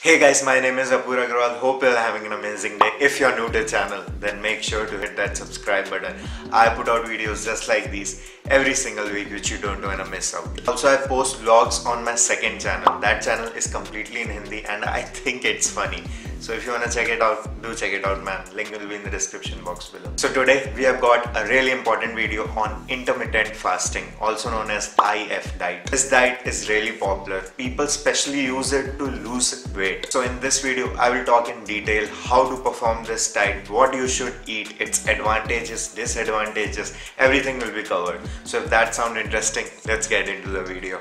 Hey guys, my name is Apura Agrawal. Hope you're having an amazing day. If you're new to the channel, then make sure to hit that subscribe button. I put out videos just like these every single week which you don't want to miss out. Also, I post vlogs on my second channel. That channel is completely in Hindi and I think it's funny. So if you want to check it out, do check it out, man. Link will be in the description box below. So today we have got a really important video on intermittent fasting, also known as IF diet. This diet is really popular. People specially use it to lose weight. So in this video, I will talk in detail how to perform this diet, what you should eat, its advantages, disadvantages, everything will be covered. So if that sounds interesting, let's get into the video.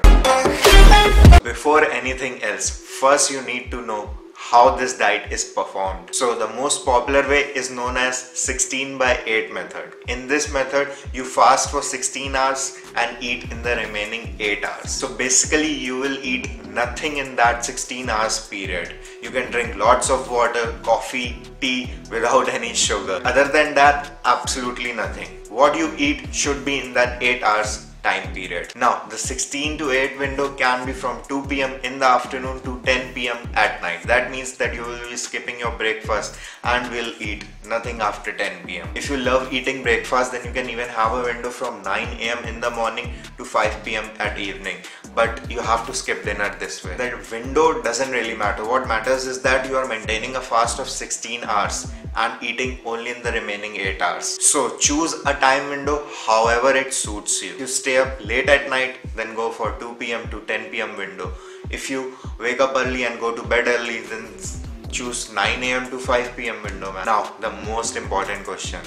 Before anything else, first you need to know how this diet is performed. So the most popular way is known as 16/8 method. In this method, you fast for 16 hours and eat in the remaining 8 hours. So basically you will eat nothing in that 16 hours period. You can drink lots of water, coffee, tea without any sugar. Other than that, absolutely nothing. What you eat should be in that 8 hours time period. Now the 16 to 8 window can be from 2 p.m. in the afternoon to 10 p.m. at night. That means that you will be skipping your breakfast and will eat nothing after 10 p.m. If you love eating breakfast, then you can even have a window from 9 a.m. in the morning to 5 p.m. at evening. But you have to skip dinner this way. That window doesn't really matter. What matters is that you are maintaining a fast of 16 hours and eating only in the remaining 8 hours. So choose a time window however it suits you. If you stay up late at night, then go for 2 p.m. to 10 p.m. window. If you wake up early and go to bed early, then choose 9 a.m. to 5 p.m. window, man. Now the most important question.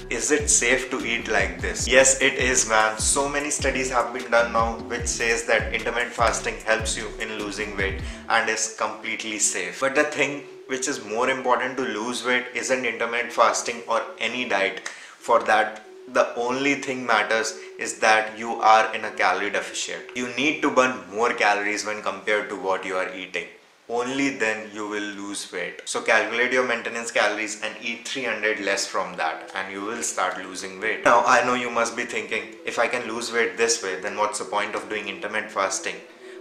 Is it safe to eat like this? Yes, it is, man. So many studies have been done now which says that intermittent fasting helps you in losing weight and is completely safe. But the thing which is more important to lose weight isn't intermittent fasting or any diet. For that, the only thing matters is that you are in a calorie deficit. You need to burn more calories when compared to what you are eating. Only then you will lose weight. So calculate your maintenance calories and eat 300 less from that and you will start losing weight. Now I know you must be thinking, if I can lose weight this way, then what's the point of doing intermittent fasting?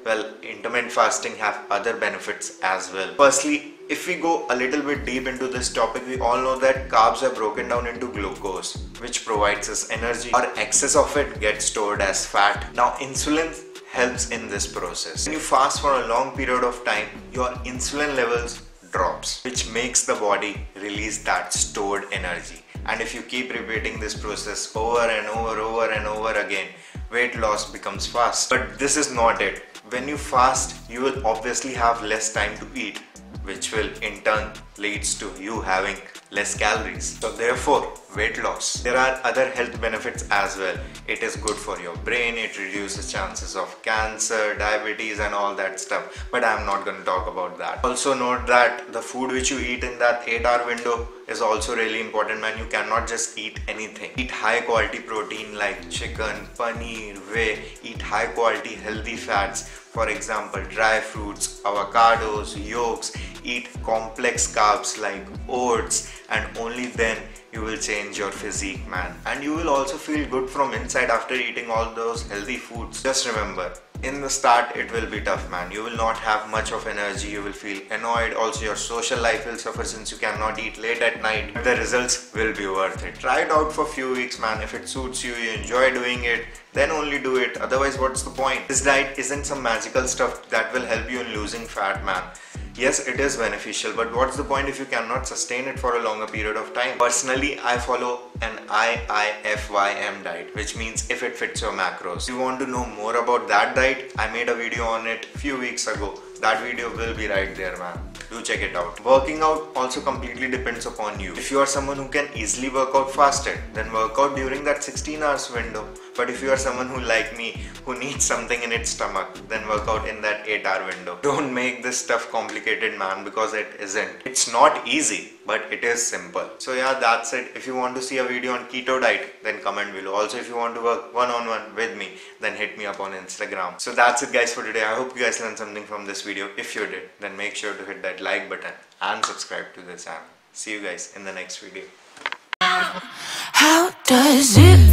Well, intermittent fasting have other benefits as well. Firstly, if we go a little bit deep into this topic, we all know that carbs are broken down into glucose, which provides us energy, or excess of it gets stored as fat. Now insulin helps in this process. When you fast for a long period of time, your insulin levels drops, which makes the body release that stored energy. And if you keep repeating this process over and over again, weight loss becomes fast. But this is not it. When you fast, you will obviously have less time to eat, which will in turn leads to you having less calories. So therefore, weight loss. There are other health benefits as well. It is good for your brain, it reduces chances of cancer, diabetes and all that stuff. But I'm not going to talk about that. Also note that the food which you eat in that 8-hour window is also really important, man. You cannot just eat anything. Eat high quality protein like chicken, paneer, whey. Eat high quality healthy fats. For example, dry fruits, avocados, yolks. Eat complex carbs like oats, and only then you will change your physique, man. And you will also feel good from inside after eating all those healthy foods. Just remember, in the start it will be tough, man. You will not have much of energy, you will feel annoyed. Also your social life will suffer since you cannot eat late at night. But the results will be worth it. Try it out for a few weeks, man. If it suits you, you enjoy doing it, then only do it. Otherwise, what's the point? This diet isn't some magical stuff that will help you in losing fat, man. Yes, it is beneficial, but what's the point if you cannot sustain it for a longer period of time? Personally, I follow an IIFYM diet, which means if it fits your macros. If you want to know more about that diet, I made a video on it a few weeks ago. That video will be right there, man. Do check it out. Working out also completely depends upon you. If you are someone who can easily work out fasted, then work out during that 16 hours window. But if you are someone who, like me, who needs something in its stomach, then work out in that 8-hour window. Don't make this stuff complicated, man, because it isn't. It's not easy, but it is simple. So yeah, that's it. If you want to see a video on keto diet, then comment below. Also, if you want to work one-on-one with me, then hit me up on Instagram. So that's it, guys, for today. I hope you guys learned something from this video. If you did, then make sure to hit that like button and subscribe to the channel. See you guys in the next video. How does it